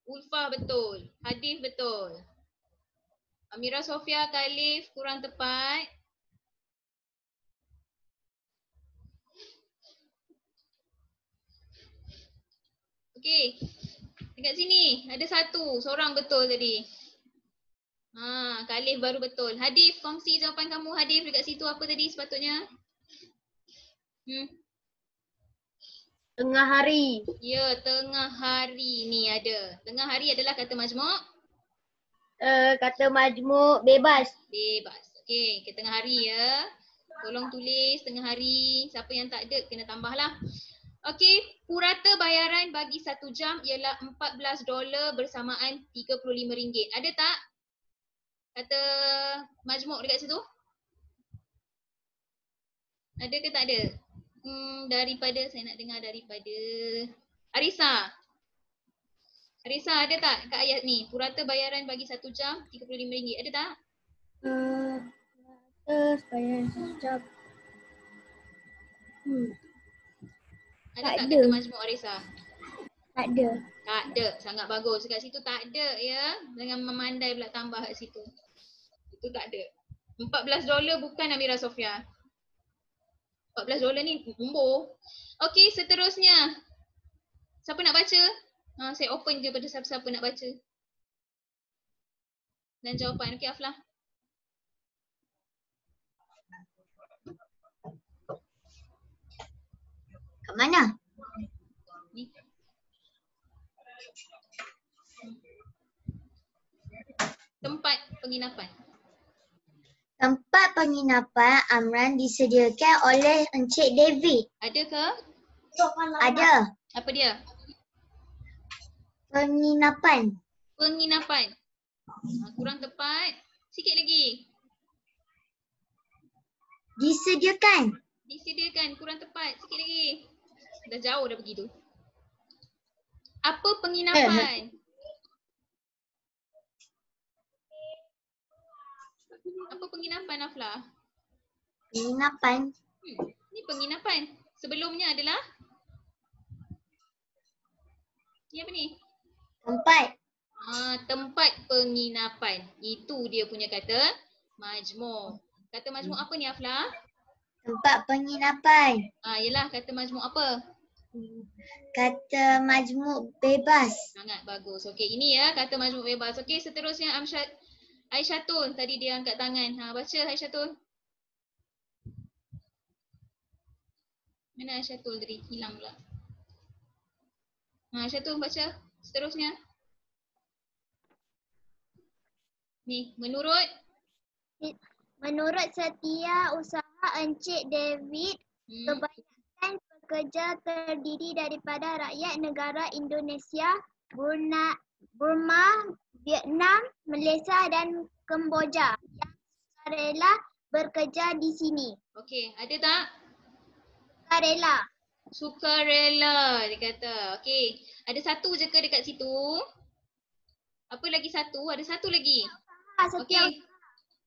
Ulfah betul. Hadif betul. Amira Sofia, Khalif kurang tepat. Okey. Dekat sini ada satu. Seorang betul tadi. Khalif baru betul. Hadif, kongsi jawapan kamu Hadif dekat situ apa tadi sepatutnya? Tengah hari. Ya, tengah hari ni ada. Tengah hari adalah kata majmuk? Kata majmuk bebas. Bebas. Okey, ke tengah hari ya. Tolong tulis tengah hari. Siapa yang tak ada kena tambahlah. Okey, purata bayaran bagi 1 jam ialah $14 bersamaan RM35. Ada tak kata majmuk dekat situ? Ada ke tak ada? Daripada saya nak dengar daripada Arisa. Arisa ada tak kat ayat ni? Purata bayaran bagi 1 jam RM35. Ada tak? Bayaran 1 jam. Ada Tak tak ada. kata majmuk Arisa? Tak ada. Tak ada. Sangat bagus. Dekat situ tak ada ya. Jangan memandai pula tambah kat situ. Itu tak ada. $14 bukan Amira Sofia. $14 ni umur. Okey, seterusnya. Siapa nak baca? Saya open je pada siapa-siapa nak baca. Dan jawapan. Okey, Aflah. Kat mana? Ni. Tempat penginapan. Tempat penginapan Amran disediakan oleh Encik David. Ada ke? Ada. Apa dia? Penginapan. Penginapan. Kurang tepat. Sikit lagi. Disediakan. Disediakan. Kurang tepat. Sikit lagi. Dah jauh dah pergi tu. Apa penginapan? Apa penginapan Aflah? Penginapan. Ni penginapan. Sebelumnya adalah? Ni apa ni? Tempat. Tempat penginapan. Itu dia punya kata majmuk. Kata majmuk apa ni Aflah? Tempat penginapan. Yelah kata majmuk apa? Kata majmuk bebas. Sangat bagus. Okey, ini ya kata majmuk bebas. Okey, seterusnya Aisyatun. Tadi dia angkat tangan. Baca Aisyatun. Mana Aisyatun tadi? Hilang pula. Aisyatun baca. Seterusnya. Ni, menurut setiausaha Encik David, kebanyakan pekerja terdiri daripada rakyat negara Indonesia, Burma, Vietnam, Malaysia dan Kemboja yang sukarela bekerja di sini. okey, ada tak? Sukarela. Sukarela dia kata. Okey, ada satu je ke dekat situ? Apa lagi satu? Ada satu lagi. Okey.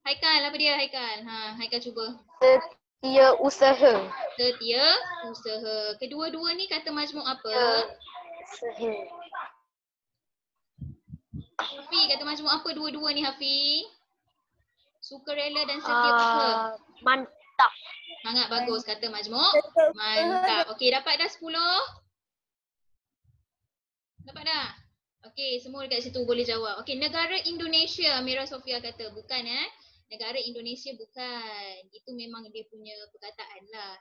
Haikal, apa dia Haikal? Haikal cuba. Setiausaha. Setiausaha. Kedua-dua ni kata majmuk apa? Hafi, kata majmuk apa dua-dua ni Hafi? Sukarela dan setiausaha. Mantap. Sangat bagus kata majmuk. Mantap. Okey, dapat dah 10? Dapat dah? Okey, semua dekat situ boleh jawab. Okey, negara Indonesia, Amira Sofia kata. Bukan negara Indonesia bukan. Itu memang dia punya perkataan lah.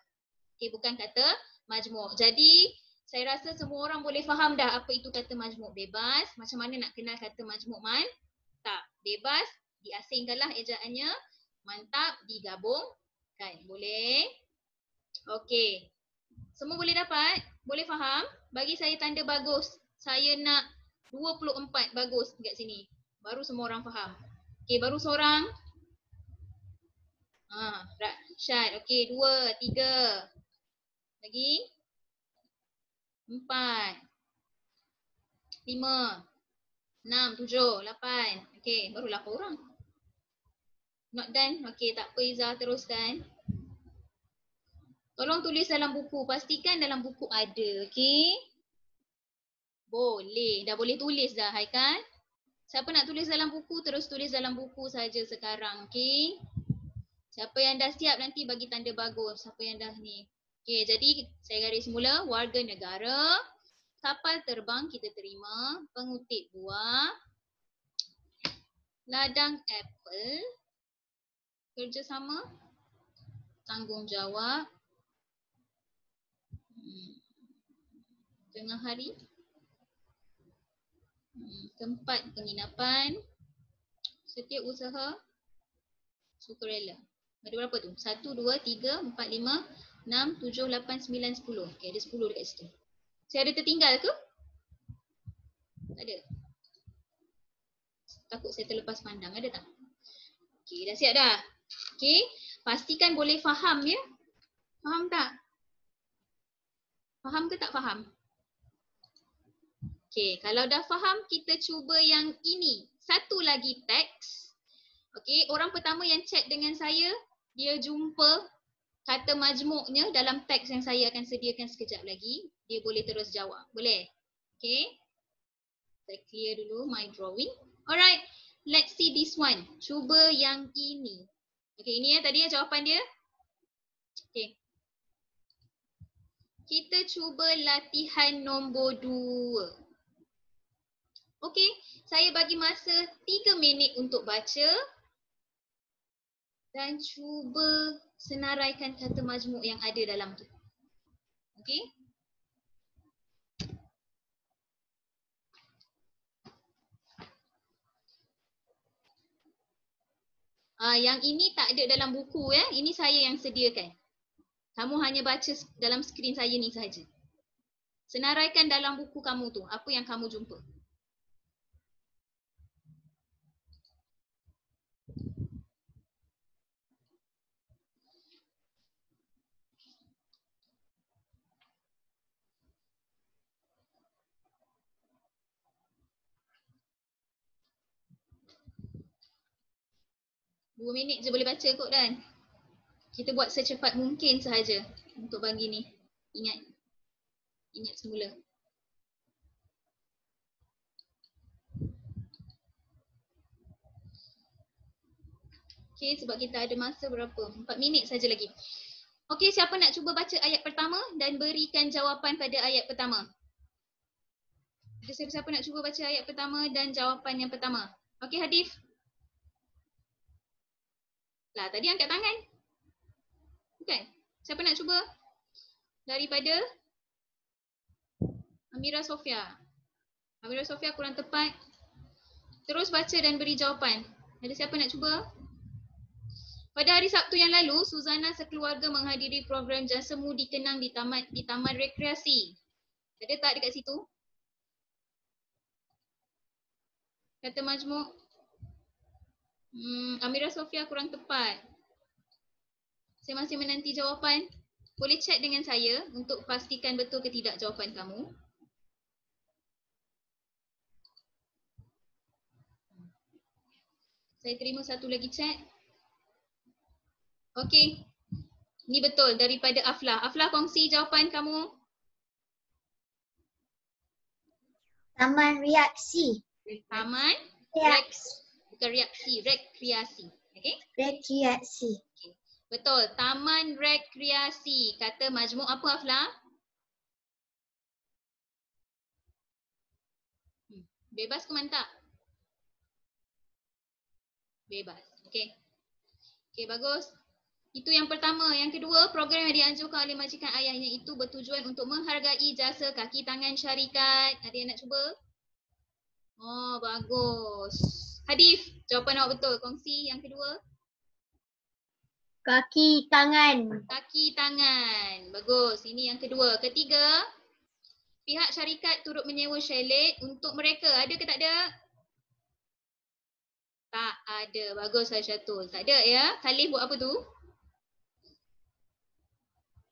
Okey, bukan kata majmuk. Jadi, saya rasa semua orang boleh faham dah apa itu kata majmuk bebas. Macam mana nak kenal kata majmuk mantap. Bebas, diasingkanlah ejaannya. Mantap, digabungkan. Boleh? Okey. Semua boleh dapat? Boleh faham? Bagi saya tanda bagus. Saya nak 24 bagus dekat sini. Baru semua orang faham. Okey, baru seorang. Syad. Okey, 2, 3. Lagi. 4. 5. 6, 7, 8. Okey, baru 8 orang. Not done? Okey, tak apa Izzah, teruskan. Tolong tulis dalam buku. Pastikan dalam buku ada, okey? Boleh. Dah boleh tulis dah, Haikal. Siapa nak tulis dalam buku, terus tulis dalam buku saja sekarang. Okay. Siapa yang dah siap nanti bagi tanda bagus. Siapa yang dah ni. Okay, jadi saya garis mula. Warga negara. Kapal terbang kita terima. Pengutip buah. Ladang apple. Kerjasama. Tanggungjawab. Tengah hari. Tempat penginapan. Setiausaha. Sukarela. Ada berapa tu? 1, 2, 3, 4, 5, 6, 7, 8, 9, 10. Okay, ada 10 dekat situ. Saya ada tertinggal ke? Tak ada. Takut saya terlepas pandang. Ada tak? Okay, dah siap dah? Okay, pastikan boleh faham ya. Faham tak? Faham ke tak faham? Okay, kalau dah faham, kita cuba yang ini. Satu lagi teks. Okay, orang pertama yang chat dengan saya, dia jumpa kata majmuknya dalam teks yang saya akan sediakan sekejap lagi. Dia boleh terus jawab. Boleh? Okay. Saya clear dulu my drawing. Alright. Let's see this one. Cuba yang ini. Okay, ini ya tadi ya jawapan dia. Okay. Kita cuba latihan nombor 2. Okay. Saya bagi masa 3 minit untuk baca. Dan cuba senaraikan kata majmuk yang ada dalam tu. Okey? Yang ini tak ada dalam buku ya. Ini saya yang sediakan. Kamu hanya baca dalam skrin saya ni sahaja. Senaraikan dalam buku kamu tu apa yang kamu jumpa. Dua minit je boleh baca kot Dan. Kita buat secepat mungkin sahaja untuk bagi ni. Ingat semula. Okay, sebab kita ada masa berapa? 4 minit saja lagi. Okay, siapa nak cuba baca ayat pertama dan berikan jawapan pada ayat pertama? Ada siapa-siapa nak cuba baca ayat pertama dan jawapan yang pertama? Okay, Hadif. Lah, tadi angkat tangan. Bukan? Siapa nak cuba? Daripada Amira Sofia. Amira Sofia kurang tepat. Terus baca dan beri jawapan. Ada siapa nak cuba? Pada hari Sabtu yang lalu, Suzana sekeluarga menghadiri program Jasa Mu Dikenang di Taman Rekreasi. Ada tak dekat situ? Kata majmuk. Amira Sofia kurang tepat. Saya masih menanti jawapan. Boleh chat dengan saya untuk pastikan betul ke tidak jawapan kamu. Saya terima satu lagi chat. Okey. Ni betul daripada Aflah. Aflah, kongsi jawapan kamu. Taman reaksi. Taman bukan reaksi, rekreasi. Okey? Rekreasi. Okay. Betul, taman rekreasi. Kata majmuk apa Aflah? Bebas ke mantap? Bebas. Okey. Okey, bagus. Itu yang pertama. Yang kedua, program yang dianjurkan oleh majikan ayahnya itu bertujuan untuk menghargai jasa kaki tangan syarikat. Ada yang nak cuba? Oh, bagus. Hadif, jawapan awak betul. Kongsi yang kedua. Kaki tangan. Kaki tangan. Bagus. Ini yang kedua. Ketiga, pihak syarikat turut menyewa chalet untuk mereka. Ada ke tak ada? Tak ada. Bagus Hasyatul. Tak ada ya. Khalif buat apa tu?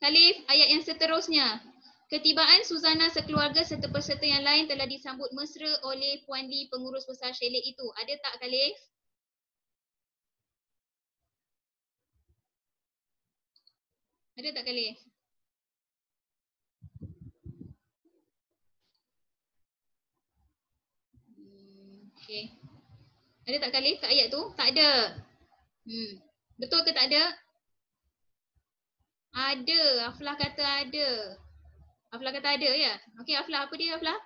Khalif, ayat yang seterusnya. Ketibaan Suzana sekeluarga serta peserta yang lain telah disambut mesra oleh Puan Lee, pengurus besar chalet itu. Ada tak Khalif? Ada tak Khalif? Okay. Ada tak Khalif kat ayat tu? Tak ada. Betul ke tak ada? Ada. Aflah kata ada. Aflah kata ada ya? Okey Aflah, apa dia Aflah?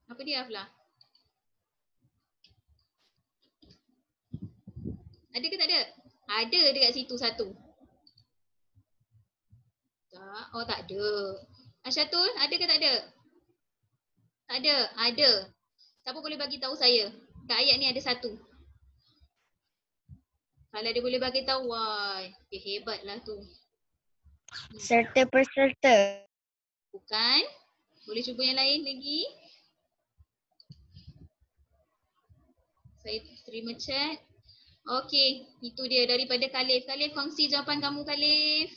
Apa dia Aflah? Ada ke tak ada? Ada dekat situ satu. Tak. Oh tak ada. Asyatul, ada ke tak ada? Tak ada. Ada. Siapa boleh bagi tahu saya? Kat ayat ni ada satu. Kalau dia boleh bagi tahu, wah, dia hebatlah tu. Serta peserta. Bukan? Boleh cuba yang lain lagi? Saya terima chat. Okey, itu dia daripada Khalif. Khalif, kongsi jawapan kamu Khalif.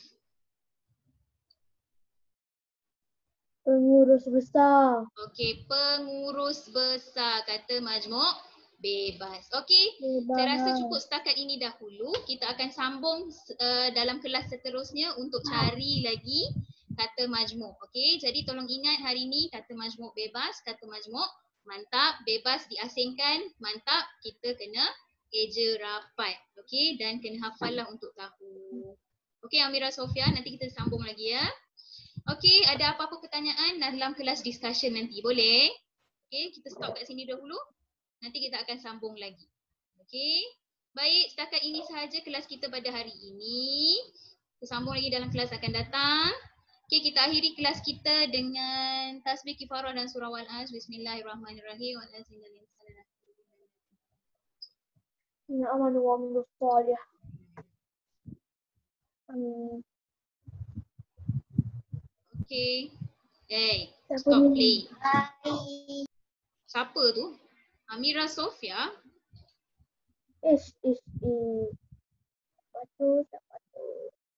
Pengurus besar. Okey, pengurus besar kata majmuk bebas. Okey, saya rasa cukup setakat ini dahulu. Kita akan sambung dalam kelas seterusnya untuk cari lagi kata majmuk. Okey, jadi tolong ingat hari ini kata majmuk bebas, kata majmuk mantap, bebas diasingkan, mantap, kita kena eja rapat. Okey, dan kena hafal lah untuk tahu. Okey Amira Sofia, nanti kita sambung lagi ya. Okey, ada apa-apa pertanyaan dalam kelas discussion nanti, boleh? Okey, kita stop kat sini dahulu. Nanti kita akan sambung lagi. Okey. Baik, setakat ini sahaja kelas kita pada hari ini. Kita sambung lagi dalam kelas akan datang. Okey, kita akhiri kelas kita dengan tasbih kifarah dan surah Wal-As. Bismillahirrahmanirrahim. Ya aman wa min salih. Amin. Okey. Hey, Siapa stop ni? play. Siapa tu? Amira Sofia? Is. Lepas tu